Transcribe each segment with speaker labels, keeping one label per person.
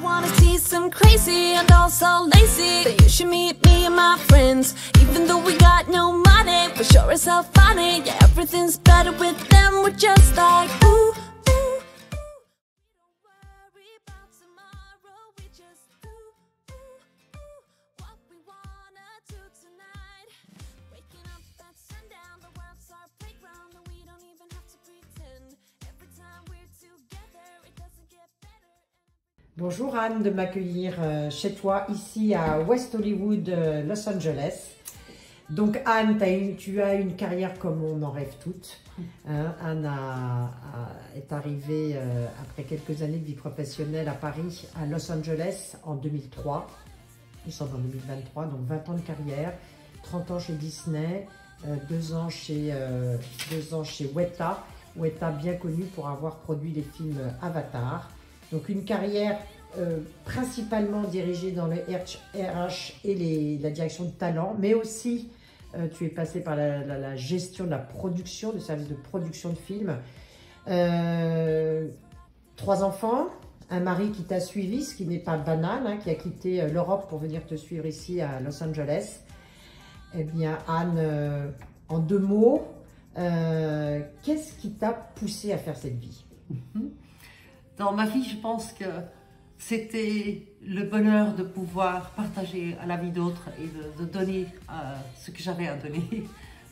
Speaker 1: wanna see some crazy and also lazy, then you should meet me and my friends. Even though we got no money, for sure it's all funny. Yeah, everything's better with them. We're just like ooh, ooh, ooh. We don't worry about tomorrow. We just do, ooh, ooh, what we wanna do tonight. Waking up at sundown, the world's our playground, and we don't even have to pretend. Every time we're together, it doesn't get better.
Speaker 2: Bonjour Anne, de m'accueillir chez toi, ici à West Hollywood, Los Angeles. Donc Anne, tu as une carrière comme on en rêve toutes. Anne est arrivée après quelques années de vie professionnelle à Paris, à Los Angeles en 2003. Nous sommes en 2023, donc 20 ans de carrière, 30 ans chez Disney, 2 ans chez Weta. Weta bien connu pour avoir produit les films Avatar. Donc une carrière principalement dirigée dans le RH et la direction de talent, mais aussi tu es passé par la gestion de la production, du service de production de films. 3 enfants, un mari qui t'a suivi, ce qui n'est pas banal, hein, qui a quitté l'Europe pour venir te suivre ici à Los Angeles. Eh bien Anne, en 2 mots, qu'est-ce qui t'a poussé à faire cette vie?
Speaker 3: Dans ma vie, je pense que c'était le bonheur de pouvoir partager à la vie d'autres et de donner ce que j'avais à donner.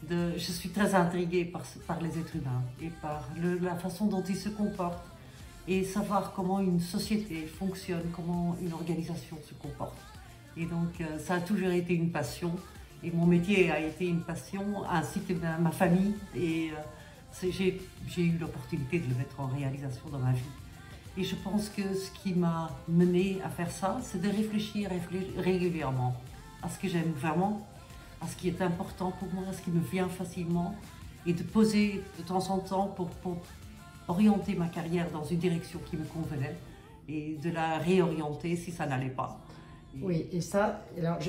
Speaker 3: Je suis très intriguée par les êtres humains et par la façon dont ils se comportent et savoir comment une société fonctionne, comment une organisation se comporte. Et donc ça a toujours été une passion et mon métier a été une passion, ainsi que ma famille, et j'ai eu l'opportunité de le mettre en réalisation dans ma vie. Et je pense que ce qui m'a menée à faire ça, c'est de réfléchir régulièrement à ce que j'aime vraiment, à ce qui est important pour moi, à ce qui me vient facilement, et de poser de temps en temps pour orienter ma carrière dans une direction qui me convenait, et de la réorienter si ça n'allait pas.
Speaker 2: Oui, et ça, alors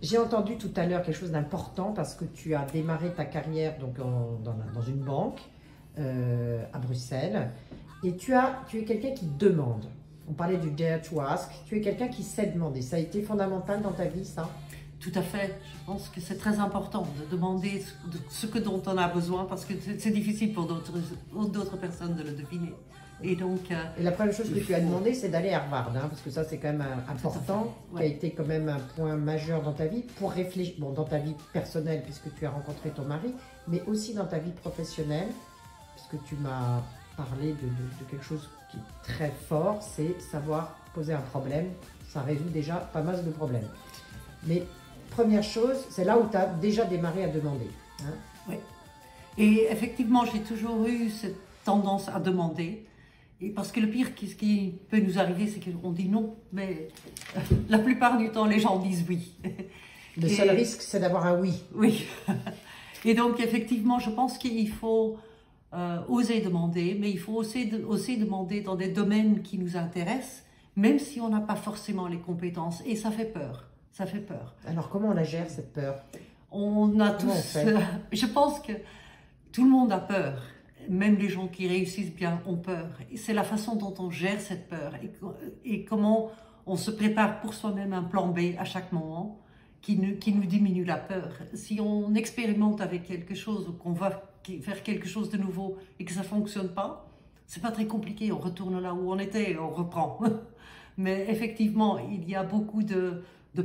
Speaker 2: j'ai entendu tout à l'heure quelque chose d'important, parce que tu as démarré ta carrière donc dans une banque, à Bruxelles, et tu es quelqu'un qui demande. On parlait du dare to ask, tu es quelqu'un qui sait demander. Ça a été fondamental dans ta vie, ça?
Speaker 3: Tout à fait. Je pense que c'est très important de demander ce dont on a besoin, parce que c'est difficile pour d'autres personnes de le deviner. Et donc,
Speaker 2: et la première chose que tu as demandé, c'est d'aller à Harvard, hein, parce que ça, c'est quand même important,
Speaker 3: ouais.
Speaker 2: Qui a été quand même un point majeur dans ta vie, pour réfléchir, bon, dans ta vie personnelle, puisque tu as rencontré ton mari, mais aussi dans ta vie professionnelle, puisque tu m'as parlé de quelque chose qui est très fort, c'est savoir poser un problème. Ça résout déjà pas mal de problèmes. Mais première chose, c'est là où tu as déjà démarré à demander. Hein.
Speaker 3: Oui. Et effectivement, j'ai toujours eu cette tendance à demander. Et parce que le pire, ce qui peut nous arriver, c'est qu'on dit non, mais la plupart du temps, les gens disent oui.
Speaker 2: Le seul risque, c'est d'avoir un oui.
Speaker 3: Oui. Et donc, effectivement, je pense qu'il faut oser demander, mais il faut aussi demander dans des domaines qui nous intéressent, même si on n'a pas forcément les compétences. Et ça fait peur. Ça fait peur.
Speaker 2: Alors, comment on la gère, cette peur?
Speaker 3: On a tous... je pense que tout le monde a peur. Même les gens qui réussissent bien ont peur. Et c'est la façon dont on gère cette peur et comment on se prépare pour soi-même un plan B à chaque moment qui nous diminue la peur. Si on expérimente avec quelque chose ou qu'on va faire quelque chose de nouveau et que ça ne fonctionne pas, c'est pas très compliqué. On retourne là où on était et on reprend. Mais effectivement, il y a beaucoup de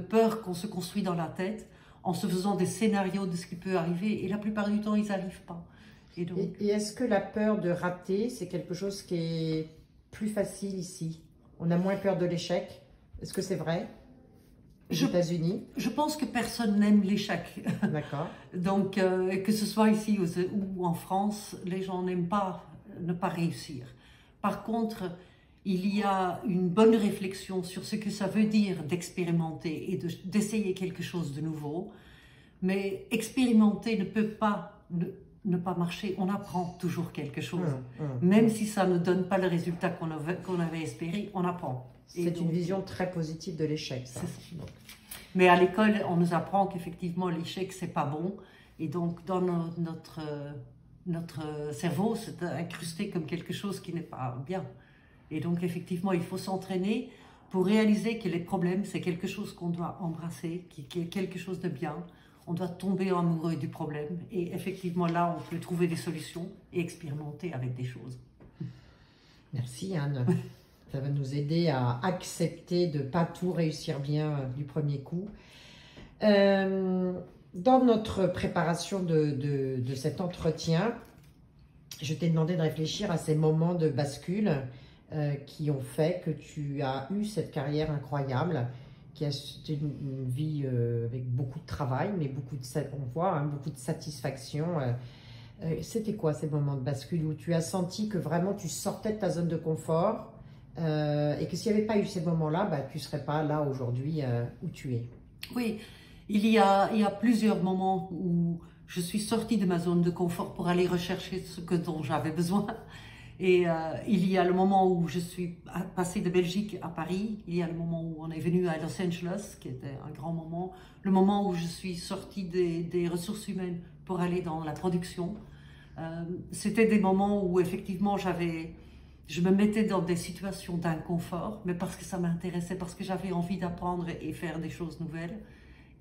Speaker 3: peur qu'on se construit dans la tête en se faisant des scénarios de ce qui peut arriver, et la plupart du temps, ils n'arrivent pas.
Speaker 2: Et est-ce que la peur de rater, c'est quelque chose qui est plus facile ici? On a moins peur de l'échec? Est-ce que c'est vrai aux États-Unis?
Speaker 3: Je pense que personne n'aime l'échec.
Speaker 2: D'accord.
Speaker 3: Donc, que ce soit ici ou en France, les gens n'aiment pas ne pas réussir. Par contre, il y a une bonne réflexion sur ce que ça veut dire d'expérimenter et d'essayer quelque chose de nouveau. Mais expérimenter ne peut pas ne pas marcher. On apprend toujours quelque chose. Même si ça ne donne pas le résultat qu'on avait espéré, on apprend.
Speaker 2: C'est une vision très positive de l'échec, ça.
Speaker 3: Mais à l'école, on nous apprend qu'effectivement, l'échec, c'est pas bon. Et donc, dans notre cerveau, c'est incrusté comme quelque chose qui n'est pas bien. Et donc, effectivement, il faut s'entraîner pour réaliser que les problèmes, c'est quelque chose qu'on doit embrasser, qui est quelque chose de bien. On doit tomber amoureux du problème. Et effectivement, là, on peut trouver des solutions et expérimenter avec des choses.
Speaker 2: Merci Anne. Ça va nous aider à accepter de ne pas tout réussir bien du premier coup. Dans notre préparation de cet entretien, je t'ai demandé de réfléchir à ces moments de bascule qui ont fait que tu as eu cette carrière incroyable, qui a une vie avec beaucoup de travail, mais beaucoup de, on voit, hein, beaucoup de satisfaction. C'était quoi ces moments de bascule où tu as senti que vraiment tu sortais de ta zone de confort et que s'il n'y avait pas eu ces moments-là, bah, tu ne serais pas là aujourd'hui où tu es?
Speaker 3: Oui, il y a plusieurs moments où je suis sortie de ma zone de confort pour aller rechercher ce dont j'avais besoin. Et il y a le moment où je suis passée de Belgique à Paris, il y a le moment où on est venu à Los Angeles, qui était un grand moment, le moment où je suis sortie des ressources humaines pour aller dans la production. C'était des moments où effectivement je me mettais dans des situations d'inconfort, mais parce que ça m'intéressait, parce que j'avais envie d'apprendre et faire des choses nouvelles.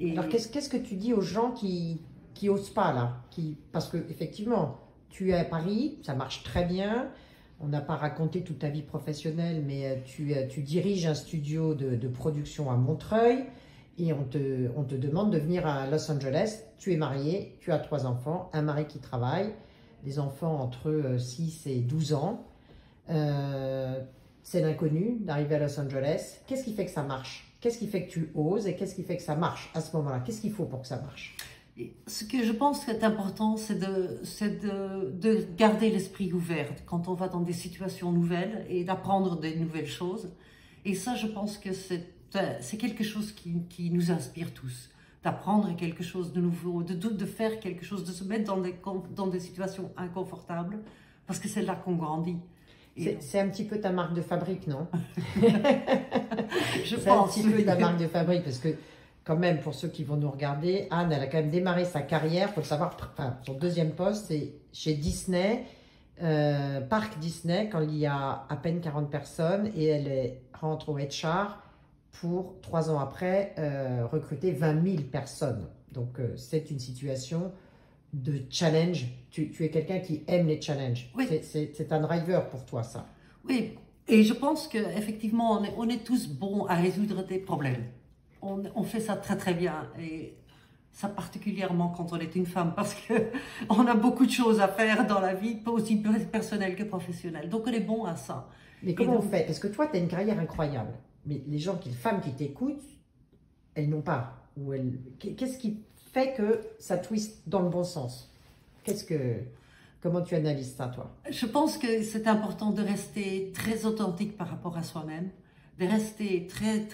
Speaker 3: Et...
Speaker 2: Alors qu'est-ce que tu dis aux gens qui osent pas là, parce que effectivement tu es à Paris, ça marche très bien. On n'a pas raconté toute ta vie professionnelle, mais tu diriges un studio de production à Montreuil et on te demande de venir à Los Angeles. Tu es marié, tu as 3 enfants, un mari qui travaille, des enfants entre 6 et 12 ans. C'est l'inconnu d'arriver à Los Angeles. Qu'est-ce qui fait que ça marche? Qu'est-ce qui fait que tu oses et qu'est-ce qui fait que ça marche à ce moment-là? Qu'est-ce qu'il faut pour que ça marche?
Speaker 3: Ce que je pense qui est important, c'est de garder l'esprit ouvert quand on va dans des situations nouvelles et d'apprendre des nouvelles choses. Et ça, je pense que c'est quelque chose qui nous inspire tous. D'apprendre quelque chose de nouveau, de faire quelque chose, de se mettre dans des situations inconfortables, parce que c'est là qu'on grandit.
Speaker 2: C'est un petit peu ta marque de fabrique, non?
Speaker 3: Je pense.
Speaker 2: C'est un petit peu ta marque de fabrique, parce que quand même, pour ceux qui vont nous regarder, Anne, elle a quand même démarré sa carrière, il faut le savoir, enfin, son deuxième poste, c'est chez Disney, Parc Disney, quand il y a à peine 40 personnes, et elle rentre au HR pour, 3 ans après, recruter 20 000 personnes. Donc, c'est une situation de challenge. Tu es quelqu'un qui aime les challenges.
Speaker 3: Oui.
Speaker 2: C'est un driver pour toi, ça.
Speaker 3: Oui, et je pense qu'effectivement, on est tous bons à résoudre des problèmes. On fait ça très très bien, et ça particulièrement quand on est une femme, parce qu'on a beaucoup de choses à faire dans la vie, aussi personnelle que professionnelle. Donc on est bon à ça.
Speaker 2: Mais comment on fait? Parce que toi, tu as une carrière incroyable. Mais les femmes qui t'écoutent, elles n'ont pas. Qu'est-ce qui fait que ça twiste dans le bon sens? Comment tu analyses ça, toi?
Speaker 3: Je pense que c'est important de rester très authentique par rapport à soi-même, de rester très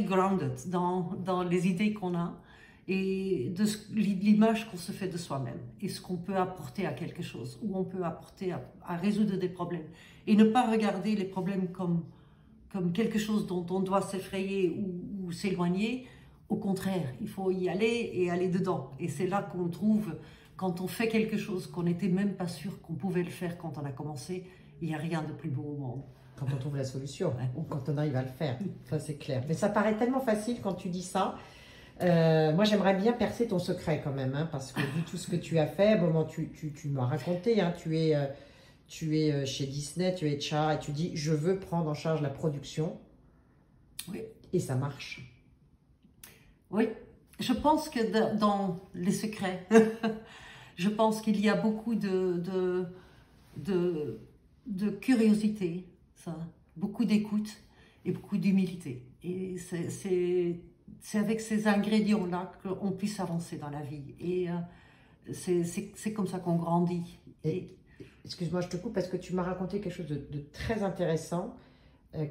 Speaker 3: grounded dans les idées qu'on a et de l'image qu'on se fait de soi-même et ce qu'on peut apporter à quelque chose, où on peut apporter à résoudre des problèmes. Et ne pas regarder les problèmes comme quelque chose dont on doit s'effrayer ou s'éloigner. Au contraire, il faut y aller et aller dedans. Et c'est là qu'on trouve, quand on fait quelque chose qu'on n'était même pas sûr qu'on pouvait le faire quand on a commencé, il n'y a rien de plus beau au monde.
Speaker 2: Quand on trouve la solution, ou quand on arrive à le faire, ça c'est clair. Mais ça paraît tellement facile quand tu dis ça. Moi j'aimerais bien percer ton secret quand même, hein, parce que vu tout ce que tu as fait, bon, tu m'as raconté, hein, tu es chez Disney, tu es HR et tu dis je veux prendre en charge la production.
Speaker 3: Oui.
Speaker 2: Et ça marche.
Speaker 3: Oui, je pense que dans les secrets, je pense qu'il y a beaucoup de curiosité, beaucoup d'écoute et beaucoup d'humilité. Et c'est avec ces ingrédients-là qu'on puisse avancer dans la vie. Et c'est comme ça qu'on grandit.
Speaker 2: Excuse-moi, je te coupe parce que tu m'as raconté quelque chose de très intéressant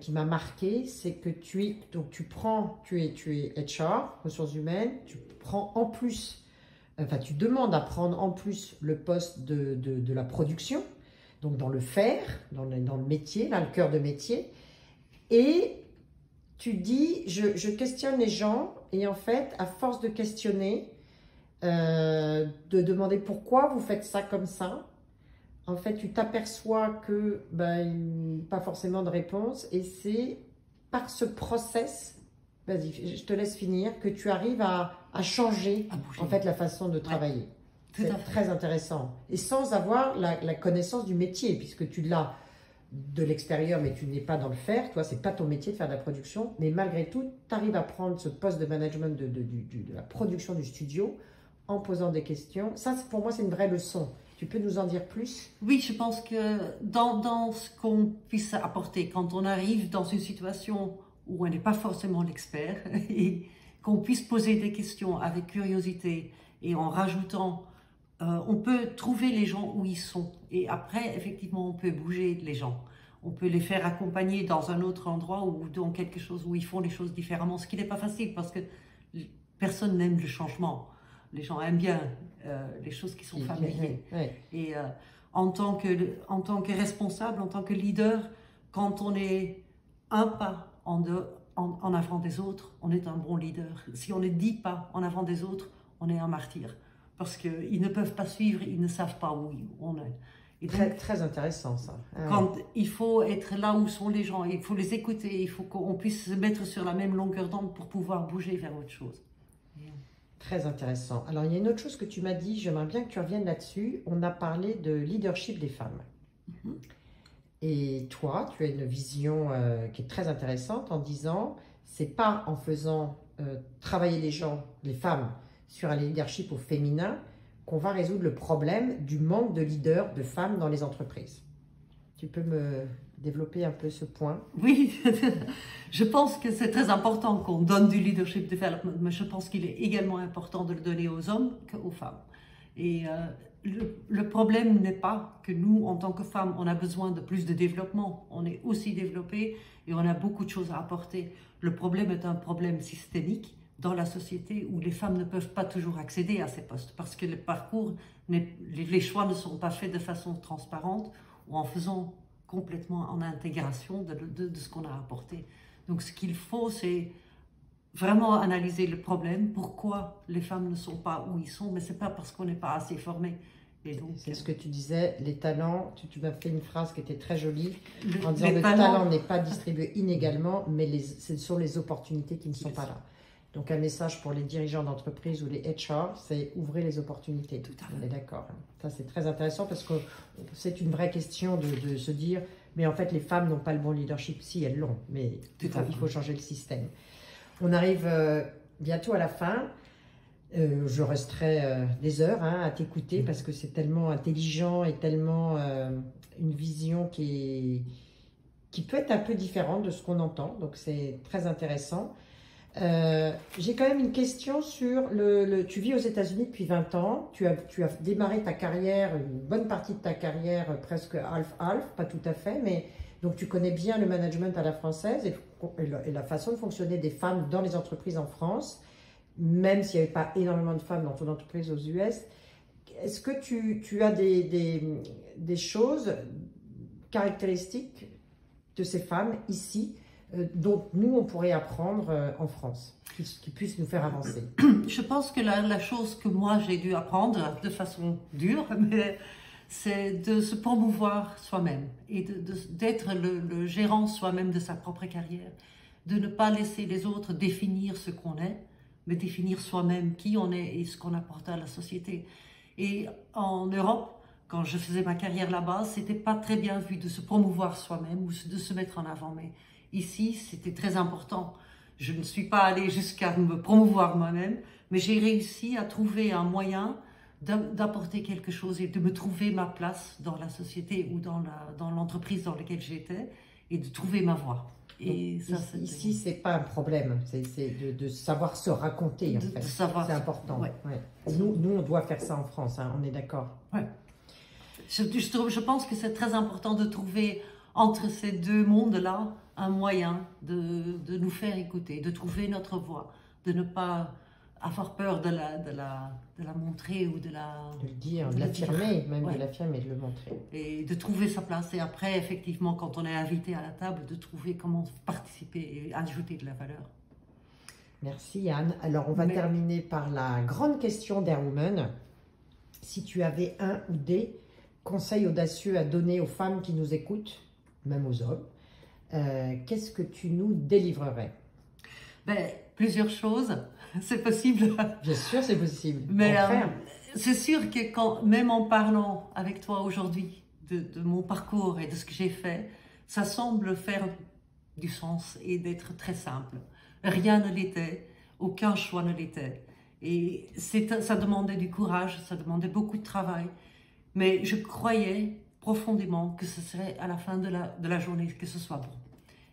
Speaker 2: qui m'a marqué, c'est que tu es HR, ressources humaines, tu prends en plus, enfin tu demandes à prendre en plus le poste de la production, donc dans le faire, dans le métier, là, le cœur de métier, et tu dis, je questionne les gens, et en fait, à force de questionner, de demander pourquoi vous faites ça comme ça, en fait, tu t'aperçois que pas forcément de réponse, et c'est par ce process, vas-y, je te laisse finir, que tu arrives à changer en fait la façon de travailler. C'est très intéressant. Et sans avoir la connaissance du métier, puisque tu l'as de l'extérieur, mais tu n'es pas dans le faire. Toi, c'est pas ton métier de faire de la production. Mais malgré tout, tu arrives à prendre ce poste de management de la production du studio en posant des questions. Ça, pour moi, c'est une vraie leçon. Tu peux nous en dire plus?
Speaker 3: Oui, je pense que dans ce qu'on puisse apporter, quand on arrive dans une situation où on n'est pas forcément l'expert, et qu'on puisse poser des questions avec curiosité et en rajoutant, on peut trouver les gens où ils sont. Et après, effectivement, on peut bouger les gens. On peut les faire accompagner dans un autre endroit ou dans quelque chose où ils font les choses différemment, ce qui n'est pas facile parce que personne n'aime le changement. Les gens aiment bien les choses qui sont familières. Et en tant que responsable, en tant que leader, quand on est un pas en avant des autres, on est un bon leader. Si on est 10 pas en avant des autres, on est un martyr. Parce qu'ils ne peuvent pas suivre, ils ne savent pas où on est. Et donc,
Speaker 2: très intéressant ça.
Speaker 3: Quand il faut être là où sont les gens, il faut les écouter, il faut qu'on puisse se mettre sur la même longueur d'onde pour pouvoir bouger vers autre chose.
Speaker 2: Très intéressant. Alors, il y a une autre chose que tu m'as dit, j'aimerais bien que tu reviennes là-dessus. On a parlé de leadership des femmes. Et toi, tu as une vision qui est très intéressante en disant, c'est pas en faisant travailler les gens, les femmes, sur un leadership au féminin, qu'on va résoudre le problème du manque de leaders de femmes dans les entreprises. Tu peux me développer un peu ce point?
Speaker 3: Oui, je pense que c'est très important qu'on donne du leadership development, mais je pense qu'il est également important de le donner aux hommes qu'aux femmes. Et le problème n'est pas que nous, en tant que femmes, on a besoin de plus de développement. On est aussi développés et on a beaucoup de choses à apporter. Le problème est un problème systémique dans la société où les femmes ne peuvent pas toujours accéder à ces postes parce que le parcours, les choix ne sont pas faits de façon transparente ou en faisant complètement en intégration de ce qu'on a apporté. Donc ce qu'il faut, c'est vraiment analyser le problème, pourquoi les femmes ne sont pas où ils sont, mais ce n'est pas parce qu'on n'est pas assez formés.
Speaker 2: C'est ce que tu disais, les talents, tu m'as fait une phrase qui était très jolie, en disant le talent n'est pas distribué inégalement, mais ce sont les opportunités qui ne sont pas là. Donc un message pour les dirigeants d'entreprise ou les HR, c'est ouvrez les opportunités.
Speaker 3: Tout à fait.
Speaker 2: On est d'accord. Ça c'est très intéressant parce que c'est une vraie question de se dire, mais en fait les femmes n'ont pas le bon leadership. Si, elles l'ont, mais il faut changer le système. On arrive bientôt à la fin. Je resterai des heures à t'écouter parce que c'est tellement intelligent et tellement une vision qui peut être un peu différente de ce qu'on entend. Donc c'est très intéressant. J'ai quand même une question sur tu vis aux États-Unis depuis 20 ans, tu as démarré ta carrière, une bonne partie de ta carrière presque half-half, pas tout à fait, mais donc tu connais bien le management à la française et la façon de fonctionner des femmes dans les entreprises en France, même s'il n'y avait pas énormément de femmes dans ton entreprise aux US. Est-ce que tu as des choses caractéristiques de ces femmes ici dont nous, on pourrait apprendre en France, qui puissent nous faire avancer?
Speaker 3: Je pense que la chose que moi, j'ai dû apprendre de façon dure, c'est de se promouvoir soi-même et d'être le gérant soi-même de sa propre carrière, de ne pas laisser les autres définir ce qu'on est, mais définir soi-même qui on est et ce qu'on apporte à la société. Et en Europe, quand je faisais ma carrière là-bas, c'était pas très bien vu de se promouvoir soi-même ou de se mettre en avant, mais ici, c'était très important. Je ne suis pas allée jusqu'à me promouvoir moi-même, mais j'ai réussi à trouver un moyen d'apporter quelque chose et de me trouver ma place dans la société ou dans l'entreprise dans laquelle j'étais et de trouver ma voie. Et ça,
Speaker 2: ici, c'est pas un problème, c'est de savoir se raconter, en fait. C'est important.
Speaker 3: Ouais.
Speaker 2: Ouais. Nous, on doit faire ça en France, on est d'accord.
Speaker 3: Ouais. Je pense que c'est très important de trouver entre ces deux mondes-là un moyen de nous faire écouter, de trouver notre voix, de ne pas avoir peur de la montrer ou de le
Speaker 2: dire, de l'affirmer, même de l'affirmer, de le montrer.
Speaker 3: Et de trouver sa place. Et après, effectivement, quand on est invité à la table, de trouver comment participer et ajouter de la valeur.
Speaker 2: Merci Anne. Alors on va terminer par la grande question d'Airwoman. Si tu avais un ou des conseil audacieux à donner aux femmes qui nous écoutent, même aux hommes, qu'est-ce que tu nous délivrerais?
Speaker 3: Ben, plusieurs choses, c'est possible.
Speaker 2: Bien sûr, c'est possible.
Speaker 3: Mais c'est sûr que même en parlant avec toi aujourd'hui de mon parcours et de ce que j'ai fait, ça semble faire du sens et d'être très simple. Rien ne l'était, aucun choix ne l'était. Et ça demandait du courage, ça demandait beaucoup de travail. Mais je croyais profondément que ce serait à la fin de la journée que ce soit bon.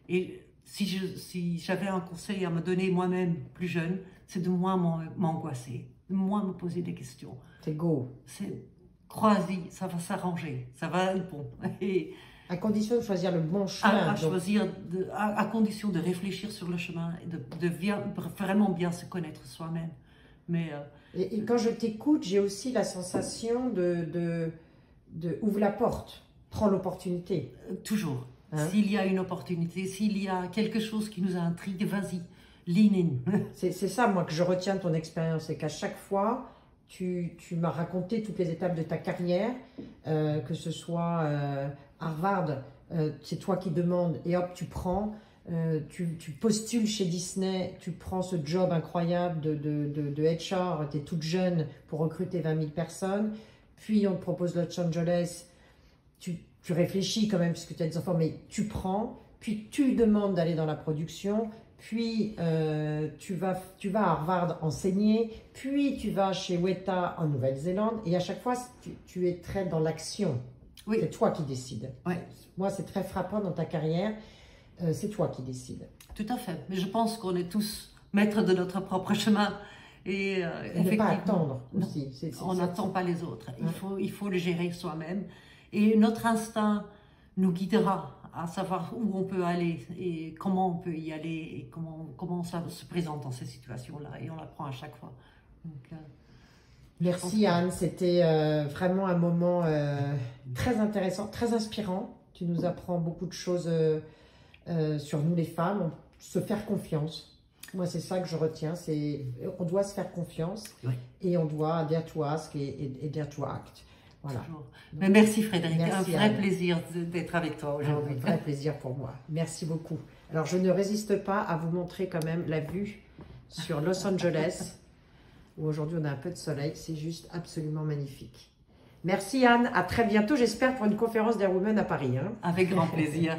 Speaker 3: Et si j'avais un conseil à me donner moi-même plus jeune, c'est de moins m'angoisser, de moins me poser des questions.
Speaker 2: C'est go.
Speaker 3: Crois-y, ça va s'arranger, ça va être bon. Et
Speaker 2: à condition de choisir le bon chemin.
Speaker 3: À condition de réfléchir sur le chemin et de vraiment bien se connaître soi-même. Mais,
Speaker 2: et quand je t'écoute, j'ai aussi la sensation de ouvre la porte, prends l'opportunité.
Speaker 3: Toujours.
Speaker 2: Hein?
Speaker 3: S'il y a une opportunité, s'il y a quelque chose qui nous intrigue, vas-y, lean in.
Speaker 2: C'est ça, moi, que je retiens de ton expérience, c'est qu'à chaque fois, tu m'as raconté toutes les étapes de ta carrière, que ce soit Harvard, c'est toi qui demandes et hop, tu prends. Tu postules chez Disney, tu prends ce job incroyable de HR, tu es toute jeune pour recruter 20 000 personnes, puis on te propose Los Angeles, tu réfléchis quand même puisque tu as des enfants, mais tu prends, puis tu demandes d'aller dans la production, puis tu vas à Harvard enseigner, puis tu vas chez Weta en Nouvelle-Zélande, et à chaque fois tu es très dans l'action. Oui. C'est toi qui décides.
Speaker 3: Oui.
Speaker 2: Moi, c'est très frappant dans ta carrière. C'est toi qui décides.
Speaker 3: Tout à fait. Mais je pense qu'on est tous maîtres de notre propre chemin. Et
Speaker 2: ne pas attendre aussi.
Speaker 3: On n'attend pas les autres. Il faut le gérer soi-même. Et notre instinct nous guidera à savoir où on peut aller et comment on peut y aller et comment ça se présente dans ces situations-là. Et on l'apprend à chaque fois. Donc,
Speaker 2: merci Anne. C'était vraiment un moment très intéressant, très inspirant. Tu nous apprends beaucoup de choses sur nous les femmes, se faire confiance. Moi, c'est ça que je retiens, on doit se faire confiance, oui. Et on doit dare to ask et dare to act. Voilà. Donc,
Speaker 3: mais merci Frédéric,
Speaker 2: merci
Speaker 3: un vrai plaisir d'être avec toi aujourd'hui.
Speaker 2: Un vrai plaisir pour moi. Merci beaucoup. Alors, je ne résiste pas à vous montrer quand même la vue sur Los Angeles, où aujourd'hui on a un peu de soleil, c'est juste absolument magnifique. Merci Anne, à très bientôt, j'espère pour une conférence des Women à Paris. Hein.
Speaker 3: Avec grand plaisir.